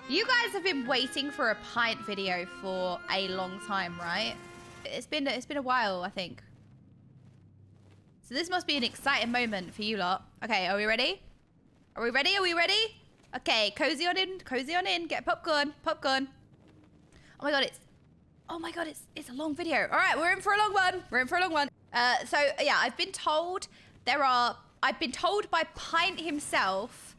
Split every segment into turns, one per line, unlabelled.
You guys have been waiting for a Pint video for a long time, right? It's been a while, I think. So this must be an exciting moment for you lot. Okay, are we ready? Are we ready? Are we ready? Okay, cozy on in, cozy on in. Get popcorn, popcorn. Oh my god, it's a long video. All right, we're in for a long one. We're in for a long one. So yeah, I've been told by Pint himself.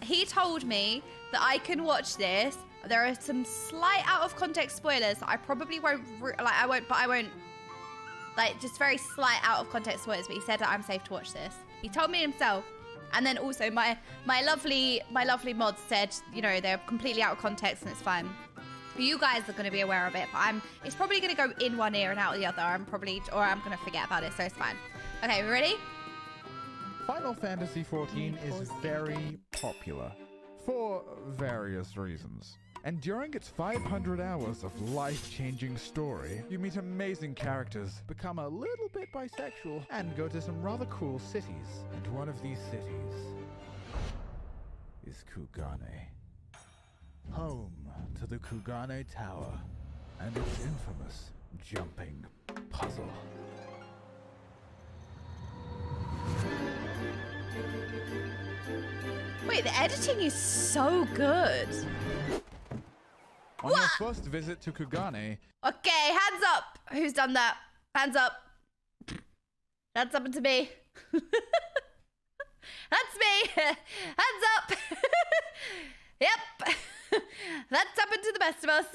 He told me that I can watch this. There are some slight out of context spoilers that I probably won't, just very slight out of context spoilers, but he said that I'm safe to watch this. He told me himself. And then also my lovely mods said, you know, they're completely out of context and it's fine. You guys are going to be aware of it, but it's probably going to go in one ear and out the other. I'm going to forget about it, so it's fine. Okay, we ready?
Final Fantasy XIV is very popular for various reasons. And during its 500 hours of life-changing story, you meet amazing characters, become a little bit bisexual, and go to some rather cool cities. And one of these cities is Kugane. Home to the Kugane Tower and its infamous jumping puzzle.
Wait, the editing is so good.
On your first visit to Kugane...
Okay, hands up. Who's done that? Hands up. That's up to me. That's me. Hands up. Yep. That's happened to the best of us.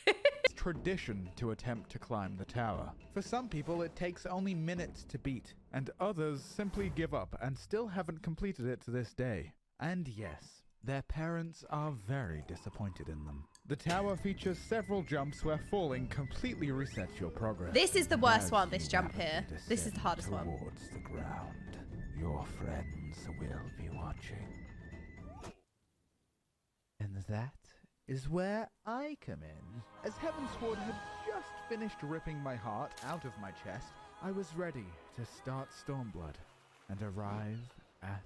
It's tradition to attempt to climb the tower. For some people, it takes only minutes to beat, and others simply give up and still haven't completed it to this day. And yes, their parents are very disappointed in them. The tower features several jumps where falling completely resets your progress.
This is the worst one, this jump here. This is the hardest one.
Towards the ground, your friends will be watching. And that is where I come in. As Heavensward had just finished ripping my heart out of my chest, I was ready to start Stormblood and arrive at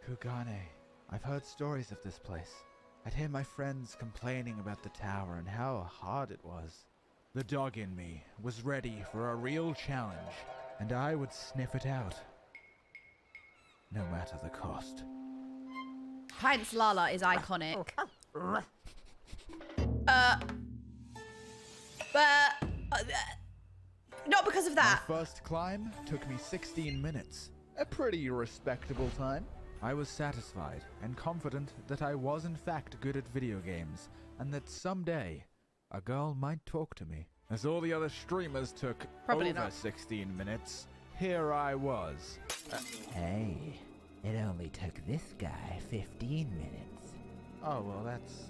Kugane. I've heard stories of this place. I'd hear my friends complaining about the tower and how hard it was. The dog in me was ready for a real challenge, and I would sniff it out, no matter the cost.
Pint's Lala is iconic. Not because of that.
My first climb took me 16 minutes. A pretty respectable time. I was satisfied and confident that I was in fact good at video games, and that someday a girl might talk to me. As all the other streamers took
Probably
over
not.
16 minutes, here I was.
Hey, it only took this guy 15 minutes.
Oh, well, that's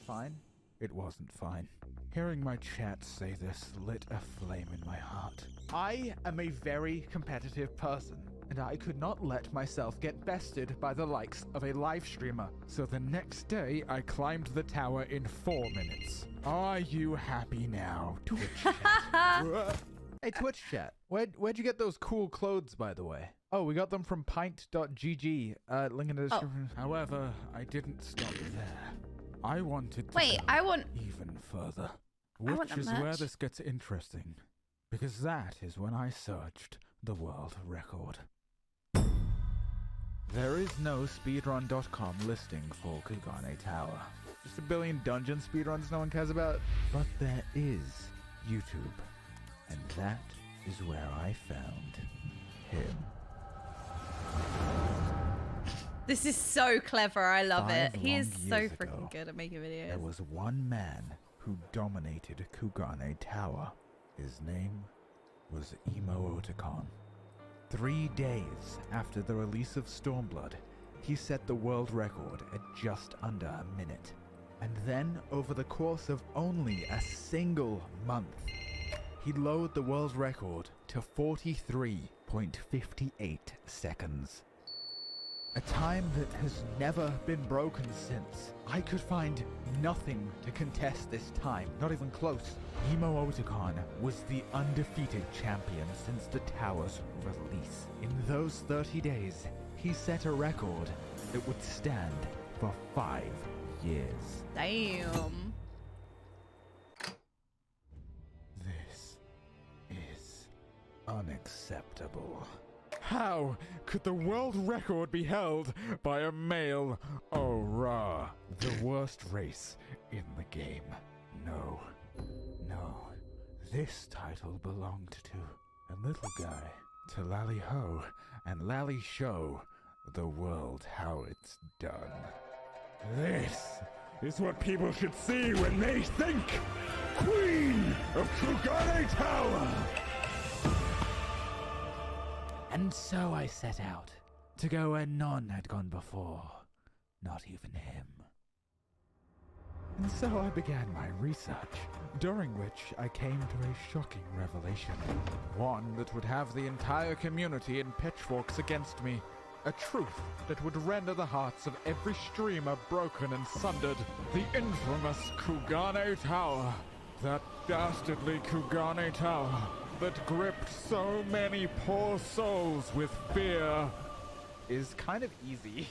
fine. It wasn't fine. Hearing my chat say this lit a flame in my heart. I am a very competitive person, and I could not let myself get bested by the likes of a live streamer. So the next day, I climbed the tower in 4 minutes. Are you happy now, Twitch chat? Hey, Twitch chat, where'd you get those cool clothes, by the way? Oh, we got them from pint.gg, link in the description. However, I didn't stop there. I wanted to go even further. Which is where this gets interesting. Because that is when I searched the world record. There is no speedrun.com listing for Kugane Tower. Just a billion dungeon speedruns no one cares about. But there is YouTube. And that is where I found him.
This is so clever. I love it. He is so
years
freaking
ago,
good at making videos.
There was one man who dominated Kugane Tower. His name was Emo Otakon. 3 days after the release of Stormblood, he set the world record at just under a minute. And then, over the course of only a single month, he lowered the world record to 43.58 seconds. A time that has never been broken since. I could find nothing to contest this time, not even close. Emo Otakon was the undefeated champion since the tower's release. In those 30 days, he set a record that would stand for 5
years.
Damn.
This is unacceptable. How could the world record be held by a male Ora? The worst race in the game. No. This title belonged to a little guy. To Lally Ho and Lally show the world how it's done. This is what people should see when they think Queen of Kugane Tower!
And so I set out to go where none had gone before, not even him.
And so I began my research, during which I came to a shocking revelation. One that would have the entire community in pitchforks against me. A truth that would render the hearts of every streamer broken and sundered. The infamous Kugane Tower. That dastardly Kugane Tower that gripped so many poor souls with fear. Is kind of easy.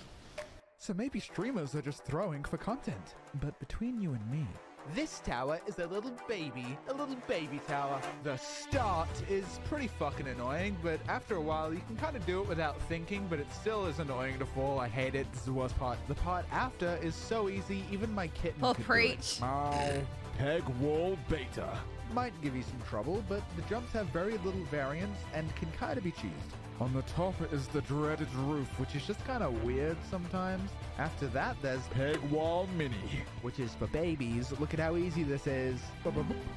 So maybe streamers are just throwing for content. But between you and me, this tower is a little baby tower. The start is pretty fucking annoying, but after a while you can kind of do it without thinking, but it still is annoying to fall. I hate it. This is the worst part. The part after is so easy, even my kitten could
preach.
do it. Oh, peg wall beta. Might give you some trouble, but the jumps have very little variance and can kind of be cheesed. On the top is the dreaded roof, which is just kind of weird sometimes. After that, there's Peg Wall Mini, which is for babies. Look at how easy this is.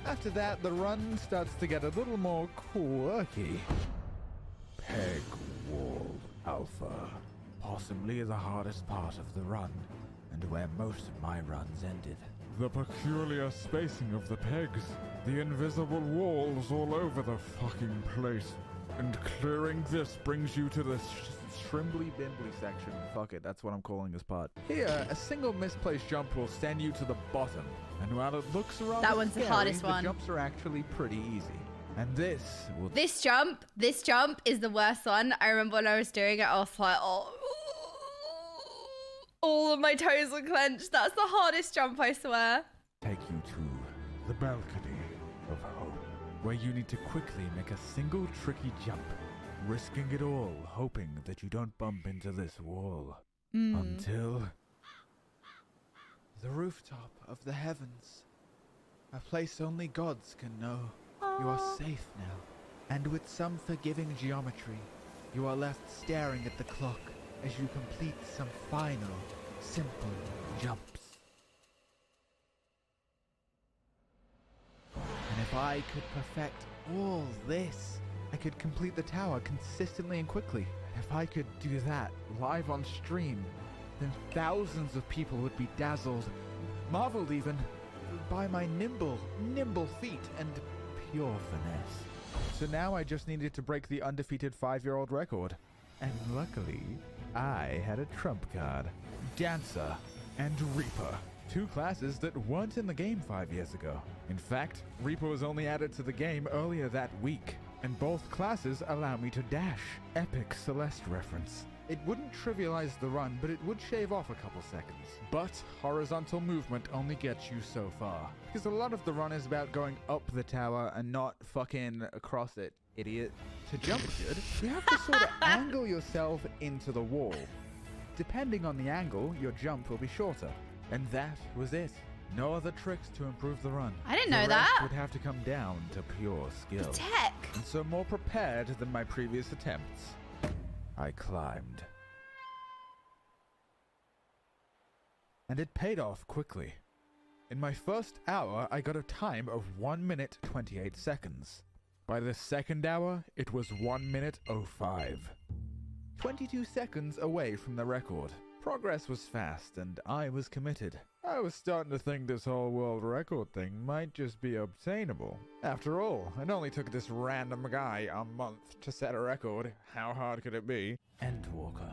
After that, the run starts to get a little more quirky. Peg Wall Alpha. Possibly the hardest part of the run, and where most of my runs ended. The peculiar spacing of the pegs. The invisible walls all over the fucking place. And clearing this brings you to the shrimbly bimbly section. Fuck it, that's what I'm calling this part. Here, a single misplaced jump will send you to the bottom. And while it looks rather
That one's the hardest one.
The jumps are actually pretty easy. And this will...
This jump is the worst one. I remember when I was doing it, I was like, oh. All of my toes were clenched. That's the hardest jump, I swear.
Take you to the balcony of hope, where you need to quickly make a single tricky jump, risking it all, hoping that you don't bump into this wall. Until the rooftop of the heavens, a place only gods can know. You are safe now, and with some forgiving geometry, you are left staring at the clock as you complete some final, simple jumps. And if I could perfect all this, I could complete the tower consistently and quickly. And if I could do that live on stream, then thousands of people would be dazzled, marveled even, by my nimble feet and pure finesse. So now I just needed to break the undefeated 5-year-old record. And luckily, I had a trump card. Dancer and Reaper. 2 classes that weren't in the game 5 years ago. In fact, Reaper was only added to the game earlier that week. And both classes allow me to dash. Epic Celeste reference. It wouldn't trivialize the run, but it would shave off a couple seconds. But horizontal movement only gets you so far. Because a lot of the run is about going up the tower and not fucking across it, idiot. To jump good, you have to sort of angle yourself into the wall. Depending on the angle, your jump will be shorter. And that was it. No other tricks to improve the run.
I didn't know
The
that.
rest would have to come down to pure skill.
The tech.
And so more prepared than my previous attempts, I climbed. And it paid off quickly. In my first hour, I got a time of 1 minute 28 seconds. By the second hour, it was 1 minute 05. 22 seconds away from the record. Progress was fast, and I was committed. I was starting to think this whole world record thing might just be obtainable. After all, it only took this random guy a month to set a record. How hard could it be?
Endwalker.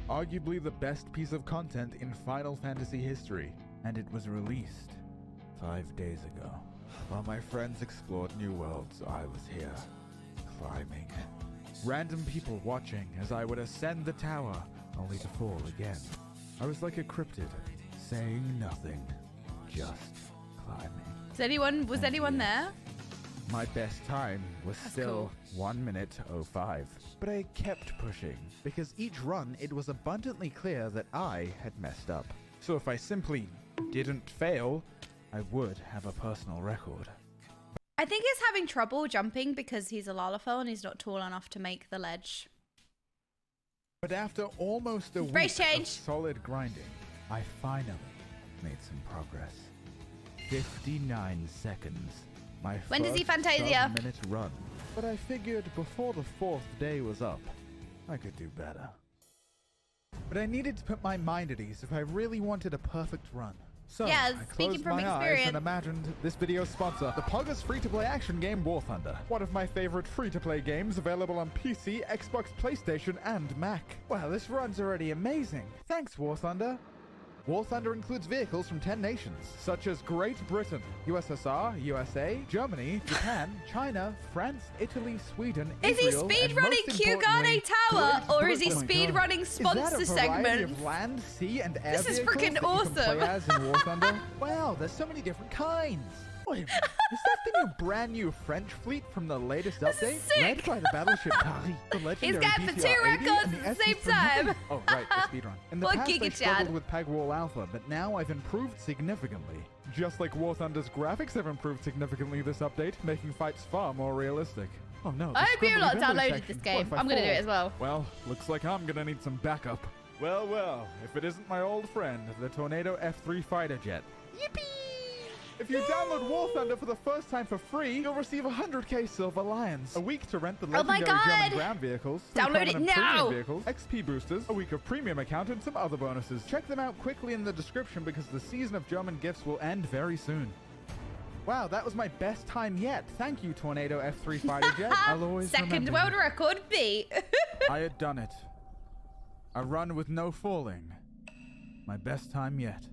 Arguably the best piece of content in Final Fantasy history, and it was released 5 days ago. While my friends explored new worlds, I was here, climbing. Random people watching as I would ascend the tower, only to fall again. I was like a cryptid, saying nothing, just climbing.
Was anyone there?
My best time was still 1 minute 05, but I kept pushing because each run it was abundantly clear that I had messed up. So if I simply didn't fail, I would have a personal record.
I think he's having trouble jumping because he's a Lalafell and he's not tall enough to make the ledge.
But after almost a
Race
week
change.
of solid grinding, I finally made some progress. 59 seconds. My
When does he
first
Fantasia?
sub-minute run. But I figured before the 4th day was up, I could do better. But I needed to put my mind at ease if I really wanted a perfect run. So
Yeah,
I
speaking
closed
from
my eyes
experience.
and imagined this video's sponsor, the Poggers free-to-play action game War Thunder. One of my favorite free-to-play games available on PC, Xbox, PlayStation, and Mac. Well, this run's already amazing. Thanks, War Thunder. War Thunder includes vehicles from 10 nations, such as Great Britain, USSR, USA, Germany, Japan, China, France, Italy, Sweden,
Is he
Israel, and
speedrunning
most importantly,
Kugane Tower,
Great
or is he
Britain.
speedrunning
Is that
sponsor
a variety
segment?
of land, sea, and air
This is
vehicles
freaking
that you can
awesome.
play as in War Thunder? Wow, there's so many different kinds. Wait a minute, is that the new brand new French fleet from the latest
This is
update?
sick.
Led by the battleship Paris, the legendary
going for 2
DTR-80
records
and
at the
the
same
SC-300.
time.
Oh, right, the speedrun. In the
What
past, I
Giga
struggled
Chad?
with Peg Wall Alpha, but now I've improved significantly. Just like War Thunder's graphics have improved significantly this update, making fights far more realistic. Oh no, the
I hope you lot
scribbly bimbly
downloaded
section.
this
What
game.
if I
I'm going to do
fall?
it as well.
Well, looks like I'm gonna need some backup. Well, well, if it isn't my old friend, the Tornado F3 fighter jet. Yippee! If you download War Thunder for the first time for free, you'll receive 100k Silver Lions, a week to rent the
Oh my
legendary
God!
German ground vehicles, some
Download it
common and
now!
premium vehicles, XP boosters, a week of premium account, and some other bonuses. Check them out quickly in the description because the season of German gifts will end very soon. Wow, that was my best time yet. Thank you, Tornado F3 fighter jet. I'll always
Second
remember you.
world record beat.
I had done it. A run with no falling. My best time yet.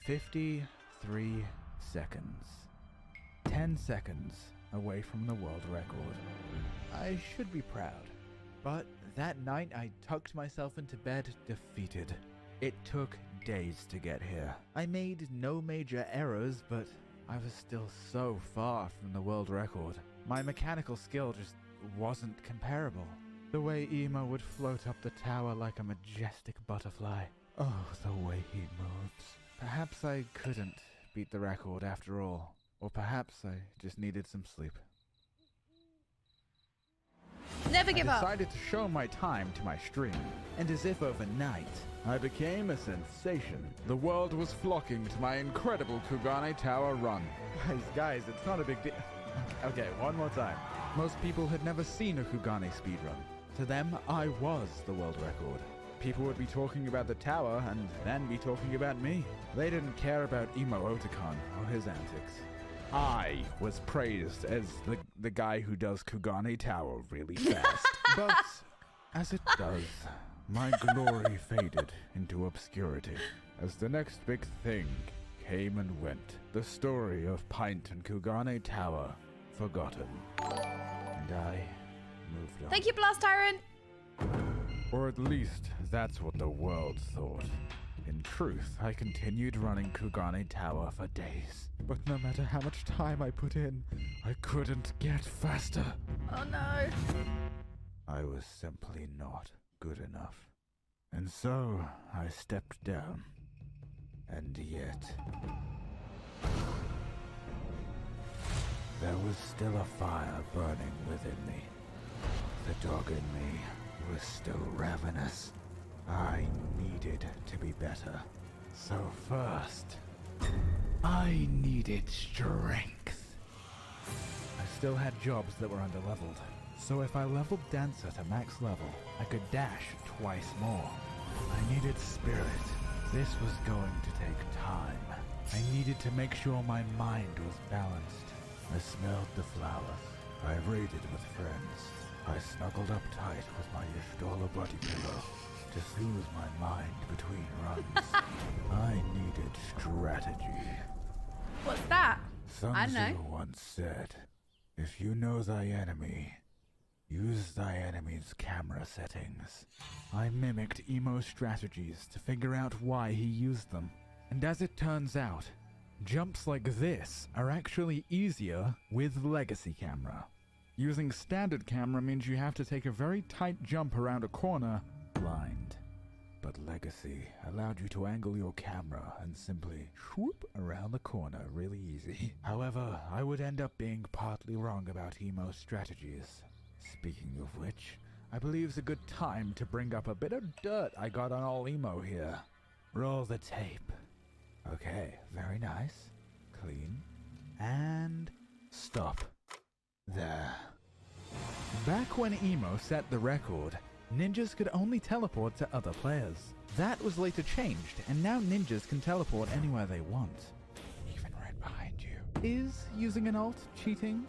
53 seconds. 10 seconds away from the world record. I should be proud. But that night I tucked myself into bed defeated. It took days to get here. I made no major errors, but I was still so far from the world record. My mechanical skill just wasn't comparable. The way Emo would float up the tower like a majestic butterfly. Oh, the way he moves. Perhaps I couldn't beat the record after all. Or perhaps I just needed some sleep.
Never give
I
up.
decided to show my time to my stream, and as if overnight, I became a sensation. The world was flocking to my incredible Kugane Tower run. Guys, it's not a big deal. Okay, one more time. Most people had never seen a Kugane speedrun. To them, I was the world record. People would be talking about the tower and then be talking about me. They didn't care about Emo Otacon or his antics. I was praised as the guy who does Kugane Tower really fast. But as it does, my glory faded into obscurity as the next big thing came and went. The story of Pint and Kugane Tower forgotten. And I moved on.
Thank you, Blast Tyrant.
Or at least that's what the world thought. In truth, I continued running Kugane Tower for days. But no matter how much time I put in, I couldn't get faster.
Oh no.
I was simply not good enough. And so I stepped down. And yet, there was still a fire burning within me. The dog in me was still ravenous. I needed to be better. So first, I needed strength. I still had jobs that were underleveled. So if I leveled Dancer to max level, I could dash twice more. I needed spirit. This was going to take time. I needed to make sure my mind was balanced. I smelled the flowers. I raided with friends. I snuggled up tight with my Ishtola body pillow to soothe my mind between runs. I needed strategy.
What's that?
Sun
I don't know.
Tzu once said, if you know thy enemy, Use thy enemy's camera settings. I mimicked Emo's strategies to figure out why he used them. And as it turns out, jumps like this are actually easier with Legacy camera. Using standard camera means you have to take a very tight jump around a corner blind. But Legacy allowed you to angle your camera and simply swoop around the corner really easy. However, I would end up being partly wrong about Emo's strategies. Speaking of which, I believe it's a good time to bring up a bit of dirt I got on all Emo here. Roll the tape. Okay, very nice. Clean. And stop. There. Back when Emo set the record, ninjas could only teleport to other players. That was later changed, and now ninjas can teleport anywhere they want. Even right behind you. Is using an ult cheating?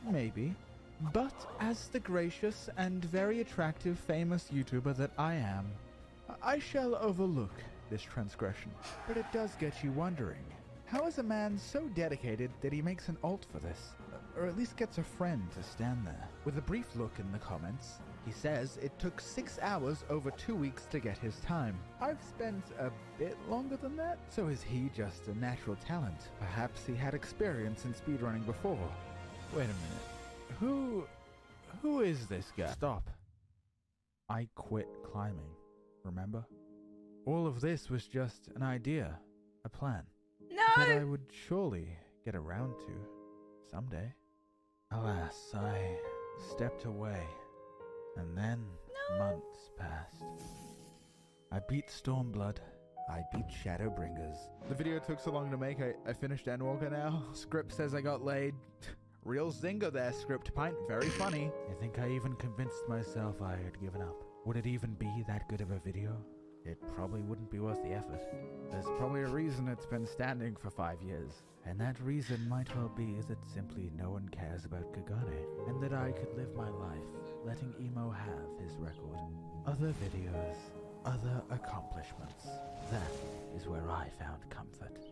Maybe. But as the gracious and very attractive famous YouTuber that I am, I shall overlook this transgression. But it does get you wondering, how is a man so dedicated that he makes an ult for this? Or at least gets a friend to stand there? With a brief look in the comments, he says it took 6 hours over 2 weeks to get his time. I've spent a bit longer than that, so is he just a natural talent? Perhaps he had experience in speedrunning before. Wait a minute. Who is this guy? Stop. I quit climbing, remember? All of this was just an idea, a plan.
No!
That I would surely get around to someday. Alas, I stepped away, and then months passed. I beat Stormblood. I beat Shadowbringers. The video took so long to make, I finished Endwalker now. Script says I got laid. Real zinger there, Script Pint. Very funny. I think I even convinced myself I had given up. Would it even be that good of a video? It probably wouldn't be worth the effort. There's probably a reason it's been standing for 5 years. And that reason might well be that simply no one cares about Kugane. And that I could live my life letting Emo have his record. Other videos, other accomplishments. That is where I found comfort.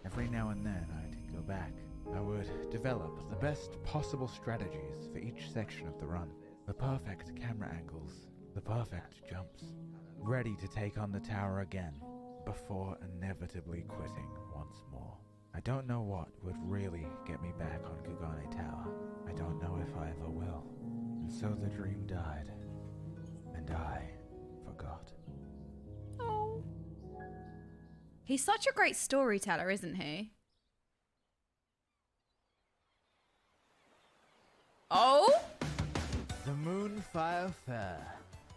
Every now and then I'd go back. I would develop the best possible strategies for each section of the run. The perfect camera angles, the perfect jumps. Ready to take on the tower again, before inevitably quitting once more. I don't know what would really get me back on Kugane Tower. I don't know if I ever will. And so the dream died, and I forgot.
Oh. He's such a great storyteller, isn't he? Oh?
The Moonfire Fair.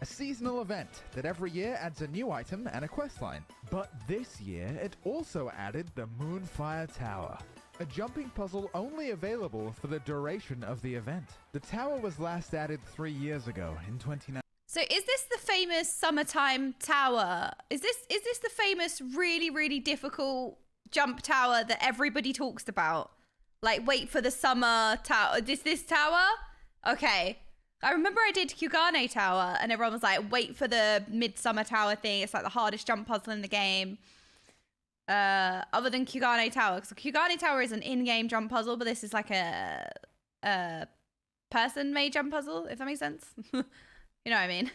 A seasonal event that every year adds a new item and a questline. But this year, it also added the Moonfire Tower, a jumping puzzle only available for the duration of the event. The tower was last added 3 years ago in 2019.
So is this the famous summertime tower? Is this the famous really, really difficult jump tower that everybody talks about? Like, wait for the summer tower. Is this tower? Okay. I remember I did Kugane Tower and everyone was like, wait for the midsummer tower thing. It's like the hardest jump puzzle in the game. Other than Kugane Tower. So Kugane Tower is an in-game jump puzzle, but this is like a person-made jump puzzle, if that makes sense. You know what I mean?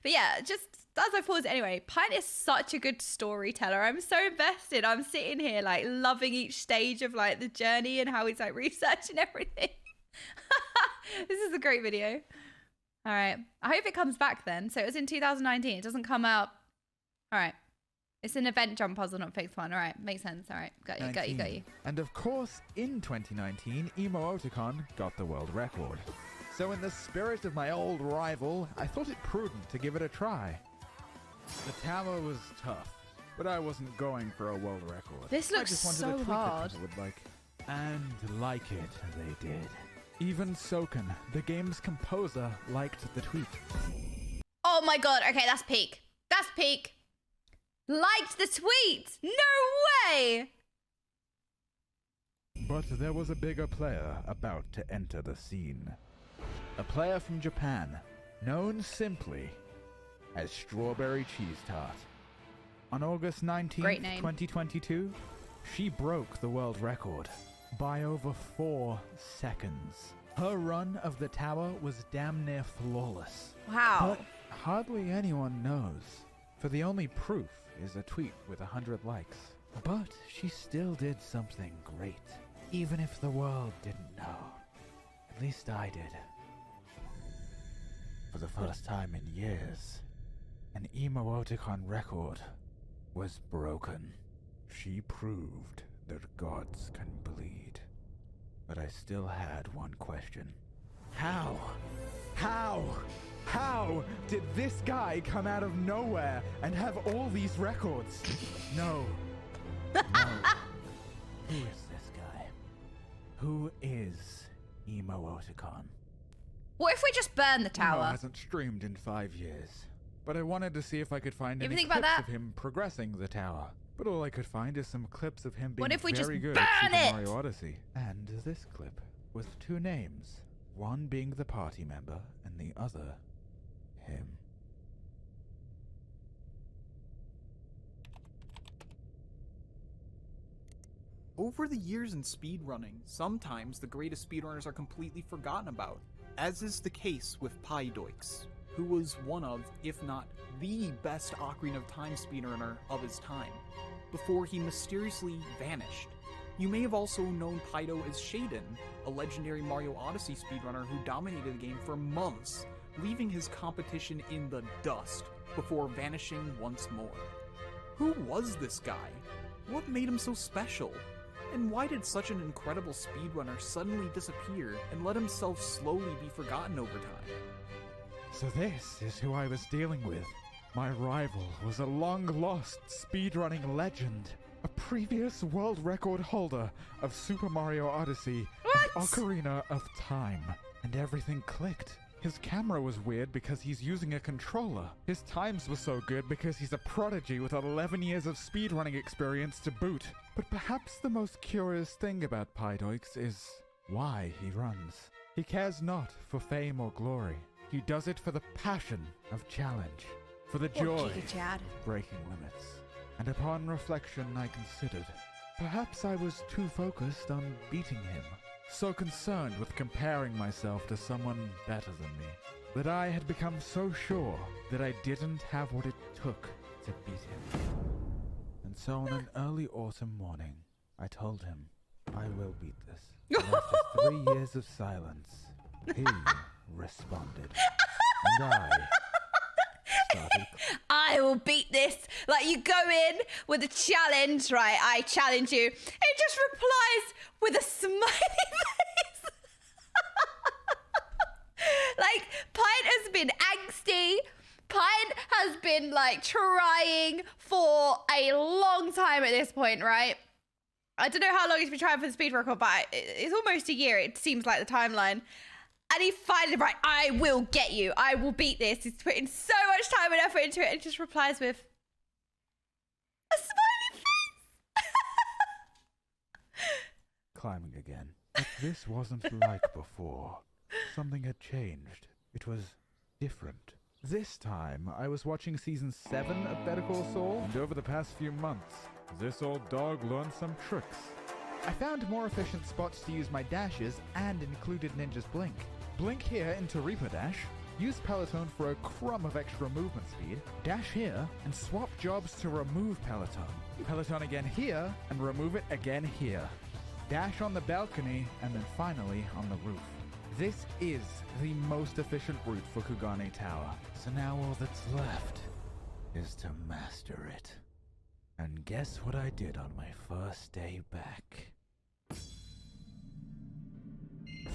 But yeah, just as I paused anyway, Pint is such a good storyteller. I'm so invested. I'm sitting here like loving each stage of like the journey and how he's like researching everything. This is a great video. All right. I hope it comes back then. So it was in 2019. It doesn't come out. All right. It's an event jump puzzle, not fixed one. All right. Makes sense. All right. Got you.
And of course, in 2019, Emo Otakon got the world record. So in the spirit of my old rival, I thought it prudent to give it a try. The tower was tough, but I wasn't going for a world record.
This looks
I just wanted
so
a tweak
hard.
That people would like. And like it, they did. Even Soken, the game's composer, liked the tweet.
Oh my god. Okay, that's peak. That's peak. Liked the tweet. No way.
But there was a bigger player about to enter the scene. A player from Japan, known simply as Strawberry Cheese Tart. On August 19th, 2022, she broke the world record by over 4 seconds. Her run of the tower was damn near flawless.
Wow.
But hardly anyone knows, for the only proof is a tweet with 100 likes. But she still did something great, even if the world didn't know. At least I did. For the first time in years, an emoticon record was broken. She proved that gods can bleed. But I still had one question. How did this guy come out of nowhere and have all these records? No. Who is this guy? Who is emoticon?
What if we just burn the
Emo
tower?
hasn't streamed in 5 years, but I wanted to see if I could find
You ever
any
think about
clips
that?
of him progressing the tower. But all I could find is some clips of him being
What if we just
very good
burn
at Super
it?
Mario Odyssey. And this clip with 2 names, one being the party member and the other him.
Over the years in speedrunning, sometimes the greatest speedrunners are completely forgotten about, as is the case with Pydoix, who was one of, if not the best Ocarina of Time speedrunner of his time, before he mysteriously vanished. You may have also known Pydo as Shaden, a legendary Mario Odyssey speedrunner who dominated the game for months, leaving his competition in the dust before vanishing once more. Who was this guy? What made him so special? And why did such an incredible speedrunner suddenly disappear and let himself slowly be forgotten over time?
So this is who I was dealing with. My rival was a long-lost speedrunning legend, a previous world record holder of Super Mario Odyssey and Ocarina of Time. And everything clicked. His camera was weird because he's using a controller. His times were so good because he's a prodigy with 11 years of speedrunning experience to boot. But perhaps the most curious thing about Pydoix is why he runs. He cares not for fame or glory. He does it for the passion of challenge, for the joy
Chad.
of breaking limits. And upon reflection, I considered, perhaps I was too focused on beating him, so concerned with comparing myself to someone better than me, that I had become so sure that I didn't have what it took to beat him. And so on an early autumn morning, I told him, I will beat this. And after 3 years of silence, he responded. And I started.
I will beat this. Like, you go in with a challenge, right? I challenge you. It just replies with a smiley face. Like, Pint has been angsty. Pint has been, like, trying for a long time at this point, right? I don't know how long he's been trying for the speed record, but it's almost a year, it seems like the timeline. And he finally, right, I will get you. I will beat this. He's putting so much time and effort into it and just replies with a smiley face.
Climbing again. But this wasn't like before. Something had changed. It was different. This time, I was watching Season 7 of Better Call Saul, and over the past few months, this old dog learned some tricks. I found more efficient spots to use my dashes and included Ninja's Blink. Blink here into Reaper Dash, use Peloton for a crumb of extra movement speed, dash here, and swap jobs to remove Peloton. Peloton again here, and remove it again here. Dash on the balcony, and then finally on the roof. This is the most efficient route for Kugane Tower. So now all that's left is to master it. And guess what I did on my first day back?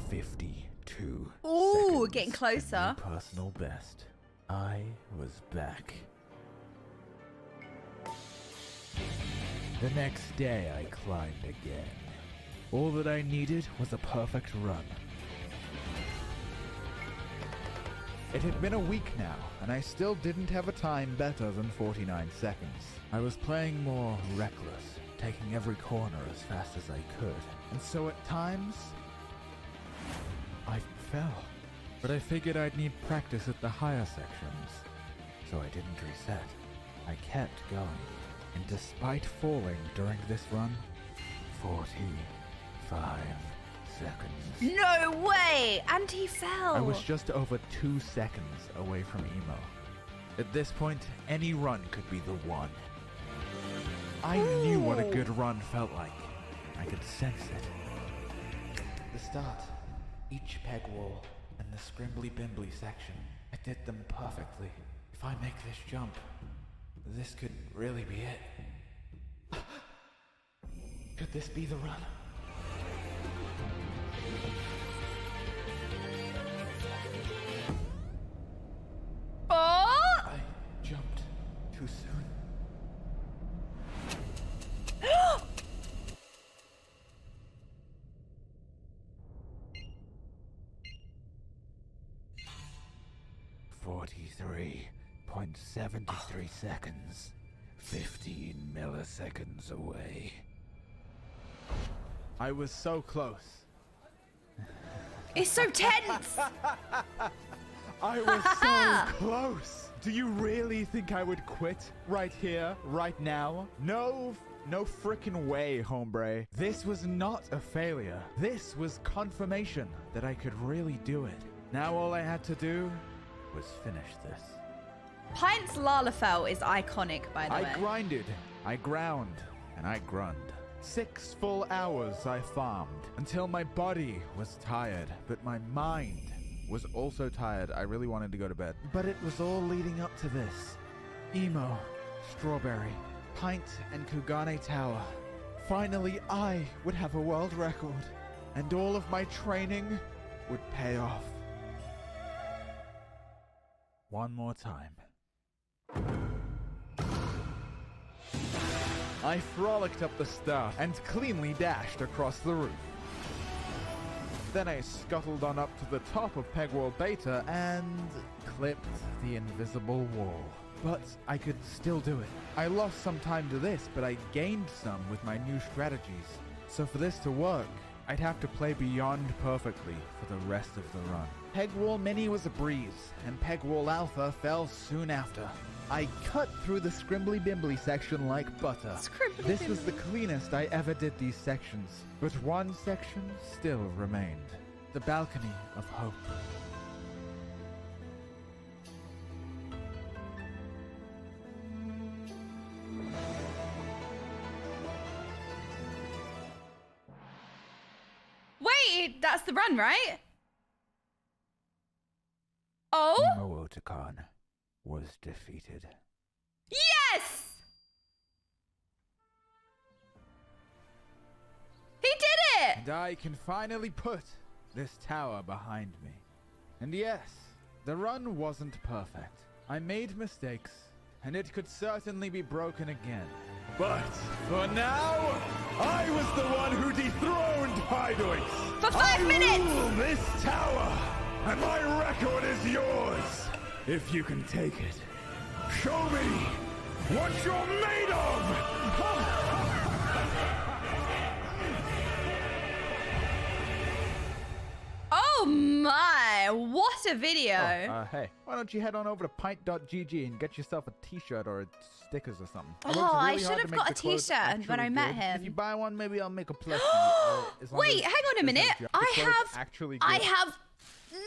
52
Ooh,
seconds.
getting closer.
A new personal best. I was back. The next day I climbed again. All that I needed was a perfect run. It had been a week now, and I still didn't have a time better than 49 seconds. I was playing more reckless, taking every corner as fast as I could, and so at times, I fell. But I figured I'd need practice at the higher sections, so I didn't reset. I kept going, and despite falling during this run, 45
seconds.
No way! And he fell.
I was just over 2 seconds away from emo. At this point, any run could be the one. I knew what a good run felt like. I could sense it. The start, each peg wall, and the scrimbly-bimbly section. I did them perfectly. If I make this jump, this could really be it. Could this be the run?
Oh!
I jumped too soon. .73 seconds. 15 milliseconds away. I was so close.
It's so tense.
I was so close. Do you really think I would quit right here, right now? No frickin' way, hombre. This was not a failure. This was confirmation that I could really do it. Now all I had to do was finish this.
Pint's Lalafell is iconic, by the way.
I grinded, I ground, and I grunned. 6 full hours I farmed until my body was tired, but my mind was also tired. I really wanted to go to bed. But it was all leading up to this. Emo, Strawberry, Pint, and Kugane Tower. Finally, I would have a world record, and all of my training would pay off. One more time. I frolicked up the start and cleanly dashed across the roof. Then I scuttled on up to the top of Pegwall Beta and clipped the invisible wall. But I could still do it. I lost some time to this, but I gained some with my new strategies. So for this to work, I'd have to play beyond perfectly for the rest of the run. Pegwall Mini was a breeze, and Pegwall Alpha fell soon after. I cut through the scrimbly-bimbly section like butter. This was the cleanest I ever did these sections, but one section still remained. The Balcony of Hope.
Wait, that's the run, right? Oh?
Emo Otacon was defeated.
Yes! He did it!
And I can finally put this tower behind me. And yes, the run wasn't perfect. I made mistakes, and it could certainly be broken again. But for now, I was the one who dethroned Pydoix.
For 5 minutes!
I rule this tower, and my record is yours. If you can take it, show me what you're made of!
Oh my, what a video.
Hey, why don't you head on over to pint.gg and get yourself a t-shirt or stickers or something.
Oh, I should have got a t-shirt when I met him.
If you buy one, maybe I'll make a plushie.
Wait, hang on a minute. I have... No,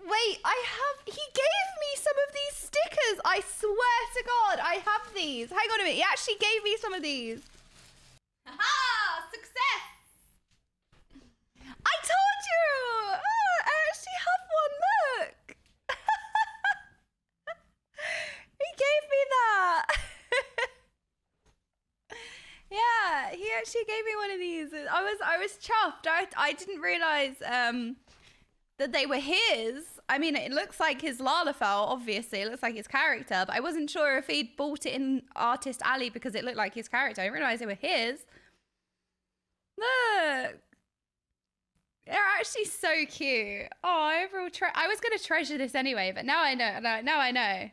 wait, I have... He gave me some of these stickers. I swear to God, I have these. Hang on a minute. He actually gave me some of these. Aha! Success! I told you! Oh, I actually have one, look! He gave me that! Yeah, he actually gave me one of these. I was chuffed. I didn't realise that they were his. I mean, it looks like his Lalafell, obviously. It looks like his character, but I wasn't sure if he'd bought it in Artist Alley because it looked like his character. I didn't realise they were his. Look. They're actually so cute. Oh, I was going to treasure this anyway, but now I know. Now I know.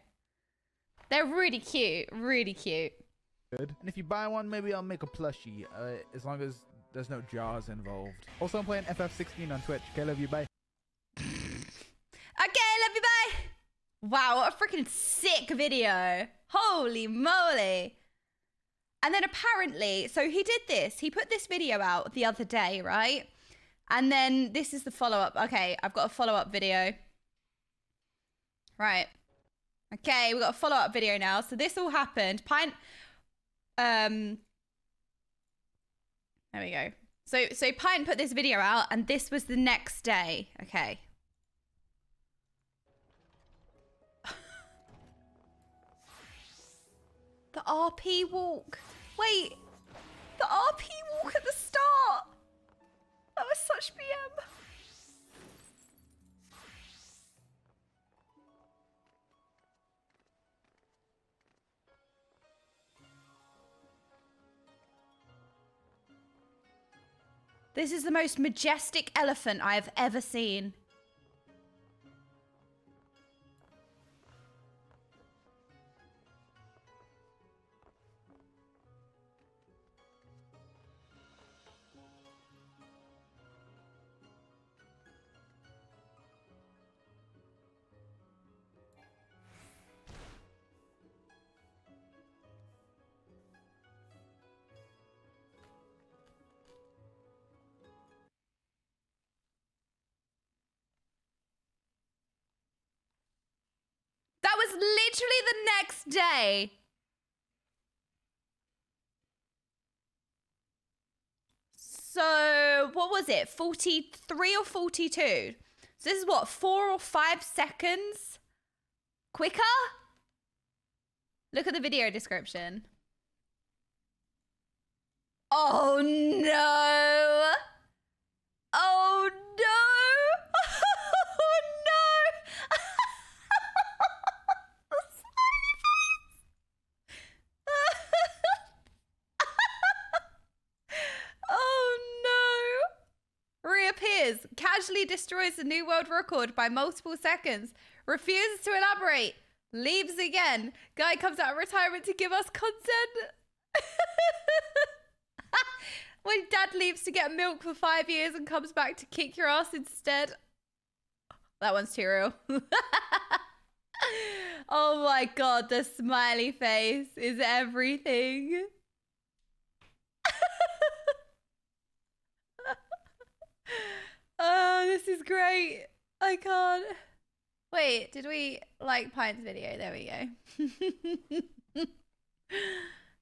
They're really cute. Really cute.
Good. And if you buy one, maybe I'll make a plushie, as long as there's no jars involved. Also, I'm playing FF16 on Twitch. Okay, love you, bye.
Okay, love you, bye. Wow, what a freaking sick video. Holy moly. And then apparently, so he did this. He put this video out the other day, right? And then this is the follow-up. Okay, I've got a follow-up video. Right. Okay, we've got a follow-up video now. So this all happened. Pint, there we go. So Pint put this video out, and this was the next day. Okay. The RP walk. Wait, the RP walk at the start. That was such BM. This is the most majestic elephant I have ever seen. That was literally the next day. So, what was it? 43 or 42? So this is what, 4 or 5 seconds quicker? Look at the video description. Oh no. Oh no. Oh no. Oh no. Reappears, casually destroys the new world record by multiple seconds, refuses to elaborate, leaves again. Guy comes out of retirement to give us content. When dad leaves to get milk for 5 years and comes back to kick your ass instead. That one's too real. Oh my god, the smiley face is everything. Oh, this is great. I can't. Wait, did we like Pint's video? There we go.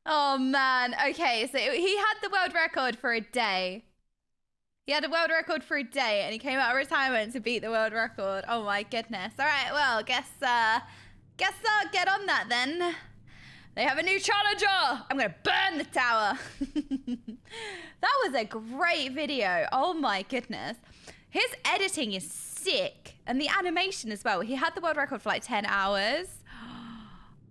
Oh man. Okay, so he had the world record for a day. He had a world record for a day and he came out of retirement to beat the world record. Oh my goodness. All right, well, guess I'll get on that then. They have a new challenger. I'm gonna burn the tower. That was a great video. Oh my goodness. His editing is sick. And the animation as well. He had the world record for like 10 hours.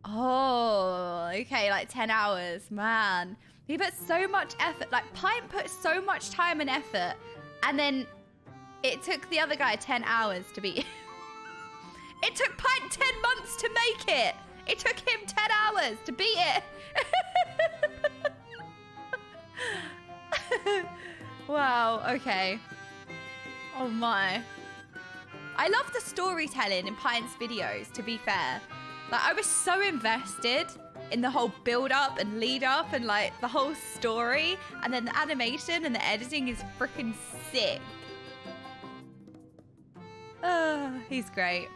Oh, okay, like 10 hours, man. He put so much effort, like Pint put so much time and effort, and then it took the other guy 10 hours to beat. It took Pint 10 months to make it. It took him 10 hours to beat it. Wow, okay. Oh my. I love the storytelling in Pint's videos, to be fair. Like, I was so invested in the whole build-up and lead-up and, like, the whole story. And then the animation and the editing is freaking sick. He's great.